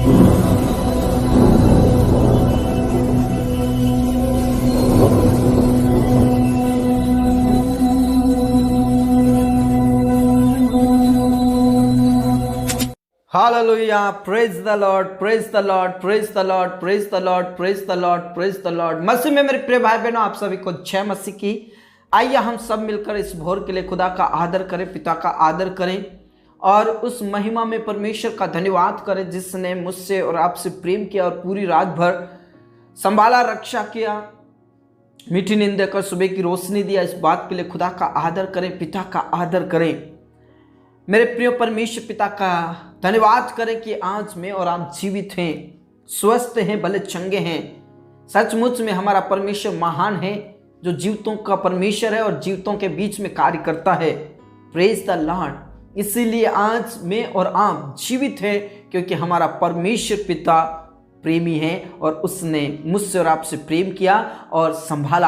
Hallelujah, praise the Lord, praise the Lord, praise the Lord, praise the Lord, praise the Lord, praise the lord. मसीह में मेरे प्रिय भाई बहनों, आप सभी को जय मसीह की। आइए हम सब मिलकर इस भोर के लिए खुदा का आदर करें, पिता का आदर करें और उस महिमा में परमेश्वर का धन्यवाद करें जिसने मुझसे और आपसे प्रेम किया और पूरी रात भर संभाला, रक्षा किया, मीठी नींद देकर सुबह की रोशनी दिया। इस बात के लिए खुदा का आदर करें, पिता का आदर करें। मेरे प्रिय परमेश्वर पिता का धन्यवाद करें कि आज मैं और आप जीवित हैं, स्वस्थ हैं, भले चंगे हैं। सचमुच में हमारा परमेश्वर महान है, जो जीवितों का परमेश्वर है और जीवितों के बीच में कार्य करता है। Praise the Lord. इसीलिए आज मैं और आप जीवित हैं क्योंकि हमारा परमेश्वर पिता प्रेमी है और उसने मुझसे और आपसे प्रेम किया और संभाला,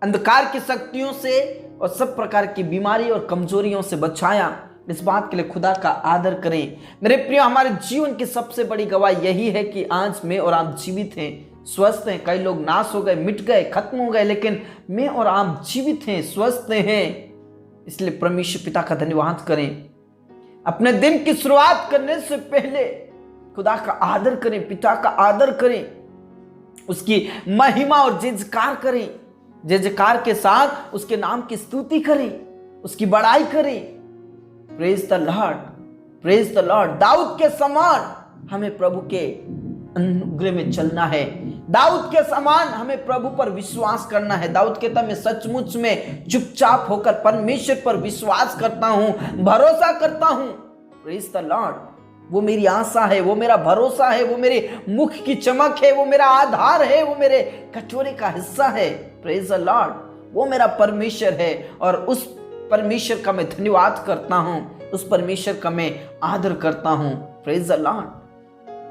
अंधकार की शक्तियों से और सब प्रकार की बीमारी और कमजोरियों से बचाया। इस बात के लिए खुदा का आदर करें। मेरे प्रिय, हमारे जीवन की सबसे बड़ी गवाही यही है कि आज मैं और आप जीवित हैं, स्वस्थ हैं। कई लोग नाश हो गए, मिट गए, खत्म हो गए, लेकिन मैं और आप जीवित हैं, स्वस्थ हैं। इसलिए परमेश्वर पिता का धन्यवाद करें। अपने दिन की शुरुआत करने से पहले खुदा का आदर करें, पिता का आदर करें, उसकी महिमा और जय जयकार करें। जय जयकार के साथ उसके नाम की स्तुति करें, उसकी बड़ाई करें। Praise the Lord, praise the Lord. दाऊद के समान हमें प्रभु के अनुग्रह में चलना है। दाऊद के समान हमें प्रभु पर विश्वास करना है। दाऊद कहता, मैं सचमुच में चुपचाप होकर परमेश्वर पर विश्वास करता हूं, भरोसा करता हूं। Praise the Lord. वो मेरी आशा है, वो मेरा भरोसा है, वो मेरे मुख की चमक है, वो मेरा आधार है, वो मेरे कटोरे का हिस्सा है। Praise the Lord. वो मेरा परमेश्वर है और उस परमेश्वर का मैं धन्यवाद करता हूं, उस परमेश्वर का मैं आदर करता हूं। Praise the Lord.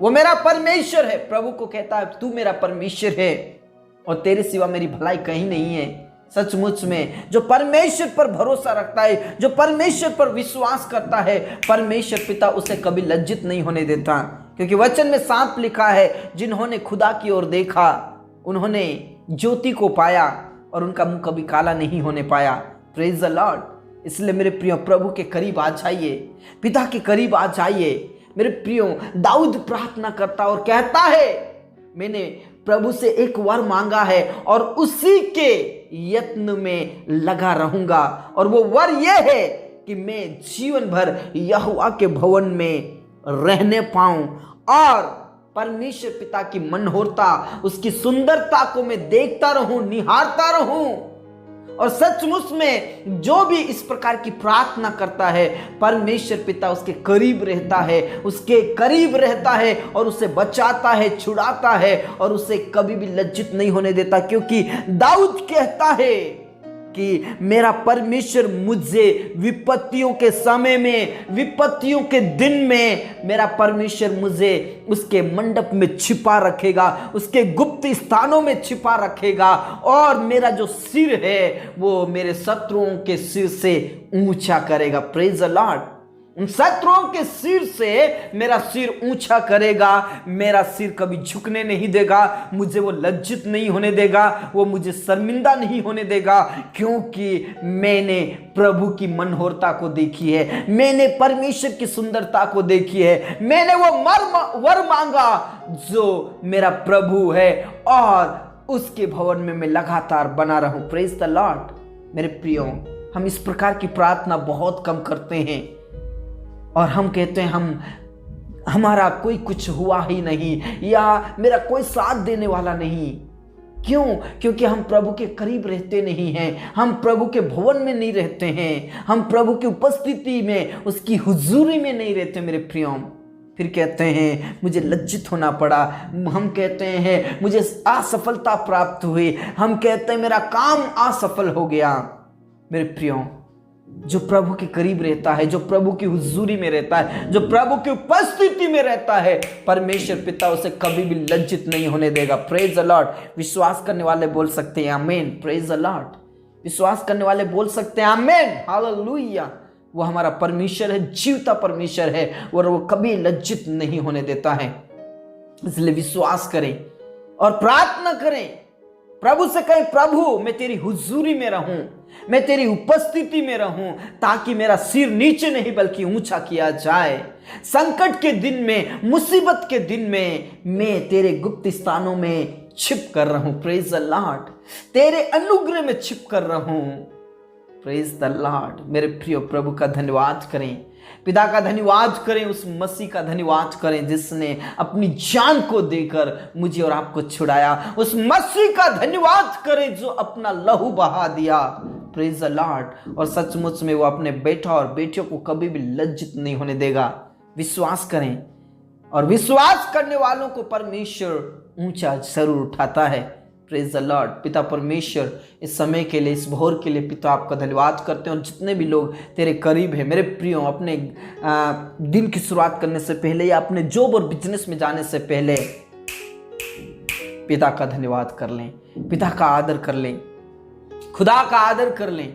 वो मेरा परमेश्वर है। प्रभु को कहता है, तू मेरा परमेश्वर है और तेरे सिवा मेरी भलाई कहीं नहीं है। सचमुच में जो परमेश्वर पर भरोसा रखता है, जो परमेश्वर पर विश्वास करता है, परमेश्वर पिता उसे कभी लज्जित नहीं होने देता। क्योंकि वचन में साफ लिखा है, जिन्होंने खुदा की ओर देखा उन्होंने ज्योति को पाया और उनका मुंह कभी काला नहीं होने पाया। Praise the Lord. इसलिए मेरे प्रियो, प्रभु के करीब आ जाइए, पिता के करीब आ जाइए। मेरे प्रियो, दाऊद प्रार्थना करता और कहता है, मैंने प्रभु से एक वर मांगा है और उसी के यत्न में लगा रहूंगा। और वो वर यह है कि मैं जीवन भर यहोवा के भवन में रहने पाऊं और परमेश्वर पिता की मनोहरता, उसकी सुंदरता को मैं देखता रहूं, निहारता रहूं। और सचमुच में जो भी इस प्रकार की प्रार्थना करता है, परमेश्वर पिता उसके करीब रहता है, उसके करीब रहता है और उसे बचाता है, छुड़ाता है और उसे कभी भी लज्जित नहीं होने देता। क्योंकि दाऊद कहता है कि मेरा परमेश्वर मुझे विपत्तियों के समय में, विपत्तियों के दिन में, मेरा परमेश्वर मुझे उसके मंडप में छिपा रखेगा, उसके गुप्त स्थानों में छिपा रखेगा और मेरा जो सिर है वो मेरे शत्रुओं के सिर से ऊंचा करेगा। Praise the Lord. उन शत्रुओं के सिर से मेरा सिर ऊंचा करेगा, मेरा सिर कभी झुकने नहीं देगा, मुझे वो लज्जित नहीं होने देगा, वो मुझे शर्मिंदा नहीं होने देगा। क्योंकि मैंने प्रभु की मनोहरता को देखी है, मैंने परमेश्वर की सुंदरता को देखी है, मैंने वो वर मांगा जो मेरा प्रभु है और उसके भवन में मैं लगातार बना रहूं। Praise the Lord. मेरे प्रियो, हम इस प्रकार की प्रार्थना बहुत कम करते हैं और हम कहते हैं हमारा कोई कुछ हुआ ही नहीं, या मेरा कोई साथ देने वाला नहीं। क्यों? क्योंकि हम प्रभु के करीब रहते नहीं हैं, हम प्रभु के भवन में नहीं रहते हैं, हम प्रभु की उपस्थिति में, उसकी हुजूरी में नहीं रहते। मेरे प्रियो, फिर कहते हैं मुझे लज्जित होना पड़ा, हम कहते हैं मुझे असफलता प्राप्त हुई, हम कहते हैं मेरा काम असफल हो गया। मेरे प्रियो, जो प्रभु के करीब रहता है, जो प्रभु की हुजूरी में रहता है, जो प्रभु की उपस्थिति में रहता है, परमेश्वर पिता उसे कभी भी लज्जित नहीं होने देगा। Praise the Lord. विश्वास करने वाले बोल सकते हैं आमीन। Praise the Lord. विश्वास करने वाले बोल सकते हैं आमीन। हालेलुया। वो हमारा परमेश्वर है, जीवता परमेश्वर है, और वो कभी लज्जित नहीं होने देता है। इसलिए विश्वास करें और प्रार्थना करें, प्रभु से कहें, प्रभु मैं तेरी हुजूरी में रहूं, मैं तेरी उपस्थिति में रहूं, ताकि मेरा सिर नीचे नहीं बल्कि ऊंचा किया जाए। संकट के दिन में, मुसीबत के दिन में मैं तेरे गुप्त स्थानों में छिप कर रहूं। Praise the Lord. तेरे अनुग्रह में छिप कर रहूं। Praise the Lord. मेरे प्रिय प्रभु का धन्यवाद करें, पिता का धन्यवाद करें, उस मसीह का धन्यवाद करें जिसने अपनी जान को देकर मुझे और आपको छुड़ाया। उस मसीह का धन्यवाद करें जो अपना लहू बहा दिया। Praise the Lord. और सचमुच में वो अपने बेटा और बेटियों को कभी भी लज्जित नहीं होने देगा। विश्वास करें, और विश्वास करने वालों को परमेश्वर ऊंचा जरूर उठाता है। Praise the Lord. पिता परमेश्वर, इस समय के लिए, इस भोर के लिए पिता आपका धन्यवाद करते हैं। और जितने भी लोग तेरे करीब हैं मेरे प्रियो, अपने दिन की शुरुआत करने से पहले या अपने जॉब और बिजनेस में जाने से पहले पिता का धन्यवाद कर लें, पिता का आदर कर लें, खुदा का आदर कर लें,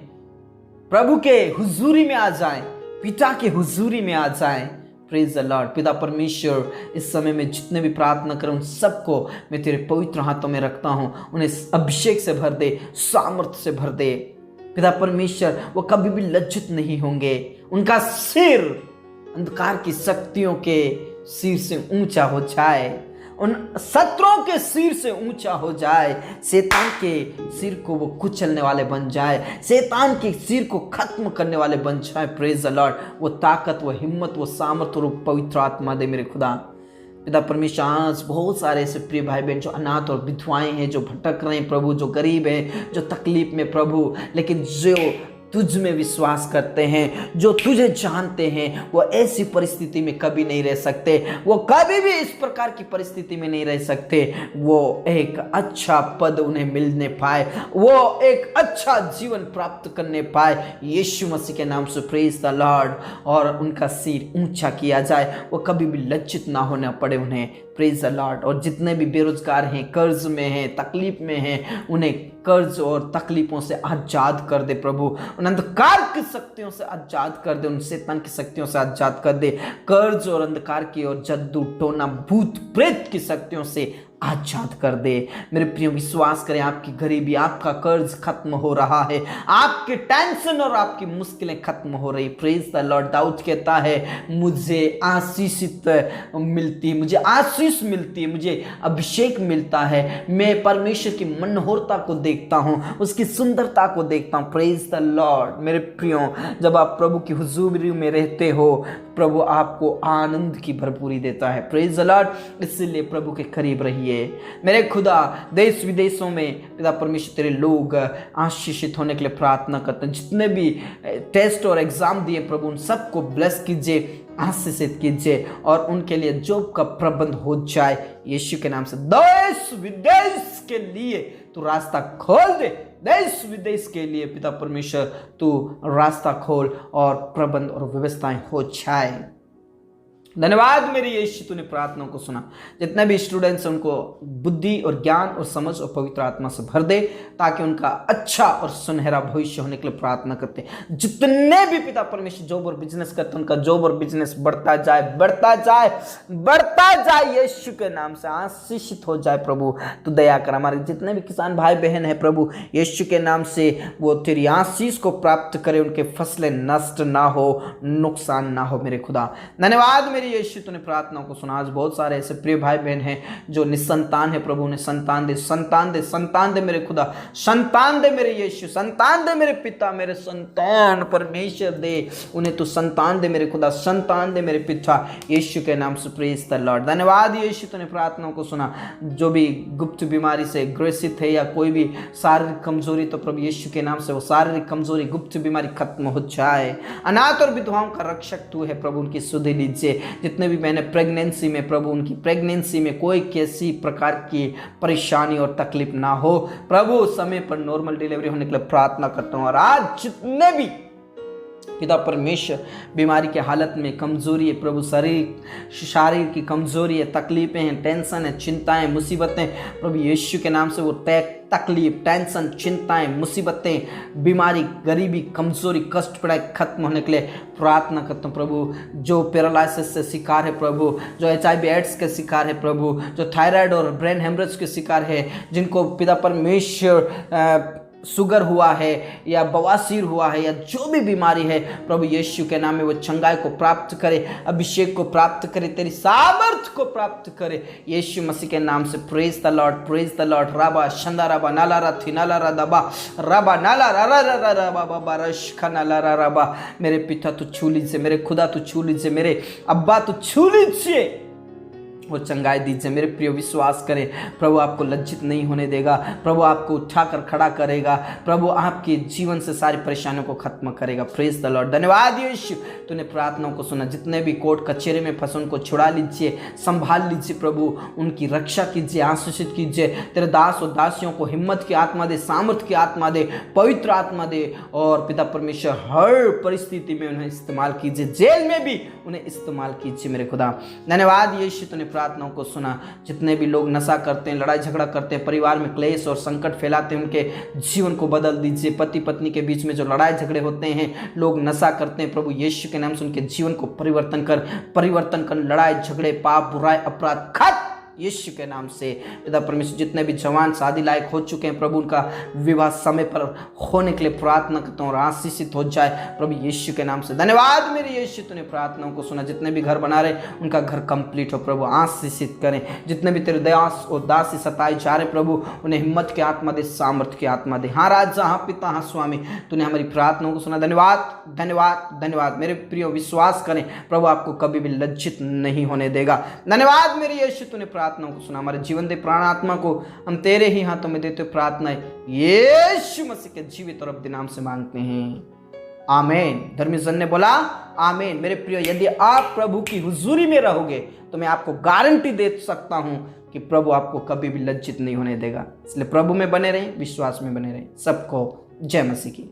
प्रभु के हुजूरी में आ जाएं, पिता के हुजूरी में आ जाएं। Praise the Lord. पिता परमेश्वर, इस समय में जितने भी प्रार्थना करें उन सबको मैं तेरे पवित्र हाथों में रखता हूं। उन्हें अभिषेक से भर दे, सामर्थ्य से भर दे। पिता परमेश्वर, वो कभी भी लज्जित नहीं होंगे। उनका सिर अंधकार की शक्तियों के सिर से ऊंचा हो जाए, उन शत्रुओं के सिर से ऊंचा हो जाए। शैतान के सिर को वो कुचलने वाले बन जाए, शैतान के सिर को खत्म करने वाले बन जाए। Praise the Lord. वो ताकत, वो हिम्मत, वो सामर्थ्य और पवित्र आत्मा दे मेरे खुदा। पिता परमेश्वर, आज बहुत सारे ऐसे प्रिय भाई बहन जो अनाथ और विधवाएं हैं, जो भटक रहे हैं प्रभु, जो गरीब हैं, जो तकलीफ में प्रभु, लेकिन जो तुझ में विश्वास करते हैं, जो तुझे जानते हैं, वो ऐसी परिस्थिति में कभी नहीं रह सकते। वो कभी भी इस प्रकार की परिस्थिति में नहीं रह सकते। वो एक अच्छा पद उन्हें मिलने पाए, वो एक अच्छा जीवन प्राप्त करने पाए यीशु मसीह के नाम से। Praise the Lord. और उनका सिर ऊंचा किया जाए, वो कभी भी लज्जित ना होना पड़े उन्हें। Praise the Lord. और जितने भी बेरोजगार हैं, कर्ज में हैं, तकलीफ में हैं, उन्हें कर्ज और तकलीफों से आजाद कर दे प्रभु। उन अंधकार की शक्तियों से आजाद कर दे, उन शैतान की शक्तियों से आजाद कर दे। कर्ज और अंधकार की और जद्दू टोना भूत प्रेत की शक्तियों से आजाद कर दे। मेरे प्रिय, विश्वास करें, आपकी गरीबी, आपका कर्ज खत्म हो रहा है, आपके टेंशन और आपकी मुश्किलें खत्म हो रही। Praise the Lord. दाऊद कहता है, मुझे आशीषित मिलती है, मुझे आशीष मिलती है, मुझे अभिषेक मिलता है। मैं परमेश्वर की मनोहरता को देखता हूं, उसकी सुंदरता को देखता हूं। Praise the Lord. मेरे प्रियो, जब आप प्रभु की हुजूरी में रहते हो, प्रभु आपको आनंद की भरपूरी देता है। Praise the Lord. इसलिए प्रभु के करीब रहिए मेरे खुदा। देश विदेशों में पिता परमेश्वर तेरे लोग आशीषित होने के लिए प्रार्थना करते हैं। जितने भी टेस्ट और एग्जाम दिए प्रभु, उन सबको ब्लेस कीजिए, आशीषित कीजिए, और उनके लिए जॉब का प्रबंध हो जाए यीशु के नाम से। देश विदेश के लिए तू रास्ता खोल दे, देश विदेश के लिए पिता परमेश्वर तू रास्ता खोल और प्रबंध और व्यवस्थाएं हो जाए। धन्यवाद मेरे यीशु, तूने प्रार्थनाओं को सुना। जितने भी स्टूडेंट्स हैं उनको बुद्धि और ज्ञान और समझ और पवित्र आत्मा से भर दे, ताकि उनका अच्छा और सुनहरा भविष्य होने के लिए प्रार्थना करते हैं। जितने भी पिता परमेश्वर जॉब और बिजनेस करते हैं, उनका जॉब और बिजनेस बढ़ता जाए, बढ़ता जाए, बढ़ता जाए यीशु के नाम से। आशीषित हो जाए प्रभु, तू दया कर। हमारे जितने भी किसान भाई बहन हैं प्रभु, यीशु के नाम से वो तेरी आशीष को प्राप्त करे, उनके फसलें नष्ट ना हो, नुकसान ना हो मेरे खुदा। धन्यवाद यीशु, तूने प्रार्थनाओं को सुना। आज बहुत सारे ऐसे प्रिय भाई बहन हैं जो निसंतान है प्रभु, उन्हें संतान दे, संतान दे, संतान दे मेरे खुदा, संतान दे मेरे यीशु, संतान दे मेरे पिता, मेरे संतान परमेश्वर दे, उन्हें तू संतान दे मेरे खुदा, संतान दे मेरे पिता यीशु के नाम से। Praise the Lord. धन्यवाद यीशु, तूने प्रार्थनाओं को सुना। जो भी गुप्त बीमारी से ग्रसित है या कोई भी शारीरिक कमजोरी, तो प्रभु यीशु के नाम से वो शारीरिक कमजोरी, गुप्त बीमारी खत्म हो जाए। अनाथ और विधवाओं का रक्षक तू है प्रभु, उनकी सुधि लीजिए। जितने भी मैंने प्रेगनेंसी में प्रभु, उनकी प्रेगनेंसी में कोई किसी प्रकार की परेशानी और तकलीफ ना हो प्रभु, समय पर नॉर्मल डिलीवरी होने के लिए प्रार्थना करता हूं। और आज जितने भी पिता परमेश्वर, बीमारी के हालत में कमजोरी है प्रभु, शरीर की कमजोरी है, तकलीफें हैं, टेंशन है, चिंताएं, मुसीबतें, प्रभु यीशु के नाम से वो तकलीफ, टेंशन, चिंताएं, मुसीबतें, बीमारी, गरीबी, कमजोरी, कष्ट पड़ाई खत्म होने के लिए प्रार्थना करता हूँ प्रभु। जो पैरालिसिस से शिकार है प्रभु, जो HIV एड्स के शिकार है प्रभु, जो थायराइड और ब्रेन हेमरेज के शिकार है, जिनको पिता परमेश्वर शुगर हुआ है या बवासीर हुआ है या जो भी बीमारी है प्रभु यीशु के नाम में वो चंगाई को प्राप्त करे, अभिषेक को प्राप्त करे, तेरी सामर्थ को प्राप्त करे यीशु मसीह के नाम से। Praise the Lord, praise the lord. राबा शंदा राबा नाला रा थी नाला रा दबा राबा नाला रा रा रा रा रा बाबा रश खा नाला रा राबा। मेरे पिता तू छू लीजिए, मेरे खुदा तू छू लीजिए, मेरे अब्बा तू छू लीजिए, वो चंगाई दीजिए। मेरे प्रिय विश्वास करें, प्रभु आपको लज्जित नहीं होने देगा, प्रभु आपको उठाकर खड़ा करेगा, प्रभु आपके जीवन से सारी परेशानियों को खत्म करेगा। Praise the Lord. धन्यवाद यीशु, तूने प्रार्थनाओं को सुना। जितने भी कोर्ट कचहरे में फंसे उनको छुड़ा लीजिए, संभाल लीजिए प्रभु, उनकी रक्षा कीजिए, आशीषित कीजिए। तेरे दास और दासियों को हिम्मत की आत्मा दे, सामर्थ की आत्मा दे, पवित्र आत्मा दे, और पिता परमेश्वर हर परिस्थिति में उन्हें इस्तेमाल कीजिए, जेल में भी उन्हें इस्तेमाल कीजिए मेरे खुदा। धन्यवाद यीशु, तूने प्रार्थनाओं को सुना। जितने भी लोग नशा करते हैं, लड़ाई झगड़ा करते हैं, परिवार में क्लेश और संकट फैलाते हैं, उनके जीवन को बदल दीजिए। पति पत्नी के बीच में जो लड़ाई झगड़े होते हैं, लोग नशा करते हैं, प्रभु यीशु के नाम से उनके जीवन को परिवर्तन कर। लड़ाई झगड़े, पाप, बुराई, अपराध खत्म यीशु के नाम से। पिता परमेश्वर, जितने भी जवान शादी लायक हो चुके हैं प्रभु, उनका विवाह समय पर होने के लिए प्रार्थना करता हूँ और आशीषित हो जाए प्रभु यीशु के नाम से। धन्यवाद मेरे यीशु, तूने प्रार्थनाओं को सुना। जितने भी घर बना रहे उनका घर कंप्लीट हो प्रभु, आशीषित करें। जितने भी तेरे दास और दासी सताए जा रहे प्रभु, उन्हें हिम्मत की आत्मा दे, सामर्थ्य की आत्मा दे। हाँ राजा, हाँ पिता, हाँ स्वामी, तूने हमारी प्रार्थनाओं को सुना। धन्यवाद धन्यवाद धन्यवाद। मेरे प्रिय विश्वास करें, प्रभु आपको कभी भी लज्जित नहीं होने देगा। धन्यवाद मेरे यीशु, तूने प्रार्थनाओं को सुना। हमारे जीवन दे प्राण आत्मा को हम तेरे ही हाथों में देते प्रार्थनाएं यीशु मसीह के जीवित और अब्दी नाम से मांगते हैं, आमीन। धर्मी जन ने बोला आमीन। मेरे प्रिय, यदि आप प्रभु की हुजूरी में रहोगे तो मैं आपको गारंटी दे सकता हूं कि प्रभु आपको कभी भी लज्जित नहीं होने देगा। इसलिए प्रभु में बने रहें, विश्वास में बने रहें। सबको जय मसीह की।